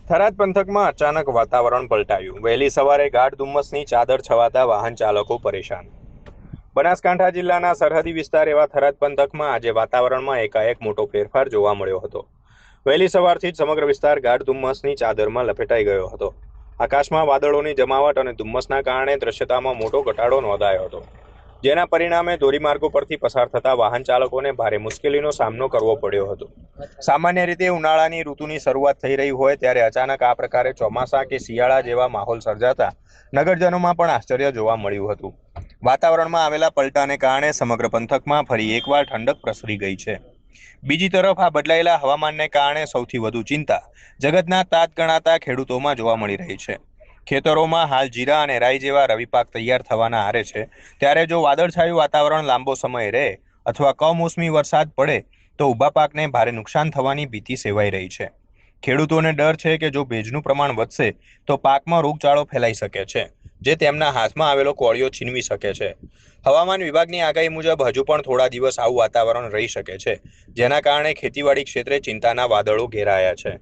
થરાદ પંથકમાં અચાનક વાતાવરણ પલટાયું. વહેલી સવારે ગાઢ ધુમ્મસની ચાદર છવાતા વાહન ચાલકો પરેશાન. બનાસકાંઠા જિલ્લાના સરહદી વિસ્તાર એવા થરાદ પંથકમાં આજે વાતાવરણમાં એકાએક મોટો ફેરફાર જોવા મળ્યો હતો. વહેલી સવારથી જ સમગ્ર વિસ્તાર ગાઢ ધુમ્મસની ચાદરમાં લપેટાઈ ગયો હતો. આકાશમાં વાદળોની જમાવટ અને ધુમ્મસના કારણે દૃશ્યતામાં મોટો ઘટાડો નોંધાયો હતો, જેના પરિણામે ધોરીમાર્ગો પરથી પસાર થતા વાહન ચાલકોને ભારે મુશ્કેલીનો સામનો કરવો પડ્યો હતો. સામાન્ય રીતે ઉનાળાની ઋતુની શરૂઆત થઈ રહી હોય ત્યારે અચાનક આ પ્રકારે ચોમાસા કે શિયાળા જેવા માહોલ સર્જાતા નગરજનોમાં પણ આશ્ચર્ય જોવા મળ્યું હતું. વાતાવરણમાં આવેલા પલટાને કારણે સમગ્ર પંથકમાં ફરી એકવાર ઠંડક પ્રસરી ગઈ છે. બીજી તરફ આ બદલાયેલા હવામાનને કારણે સૌથી વધુ ચિંતા જગતના તાત ગણાતા ખેડૂતોમાં જોવા મળી રહી છે. ખેતરોમાં હાલ જીરા અને રાઈ જેવા રવિ પાક તૈયાર થવાના આરે છે, ત્યારે જો વાદળછાયું વાતાવરણ લાંબો સમય રહે અથવા કમોસમી વરસાદ પડે તો ઊભા પાકને ભારે નુકસાન થવાની ભીતિ સેવાઈ રહી છે. ખેડૂતોને ડર છે કે જો ભેજનું પ્રમાણ વધશે તો પાકમાં રોગચાળો ફેલાઈ શકે છે, જે તેમના હાથમાં આવેલો કોળિયો છીનવી શકે છે. હવામાન વિભાગની આગાહી મુજબ હજુ પણ થોડા દિવસ આવું વાતાવરણ રહી શકે છે, જેના કારણે ખેતીવાડી ક્ષેત્રે ચિંતાના વાદળો ઘેરાયા છે.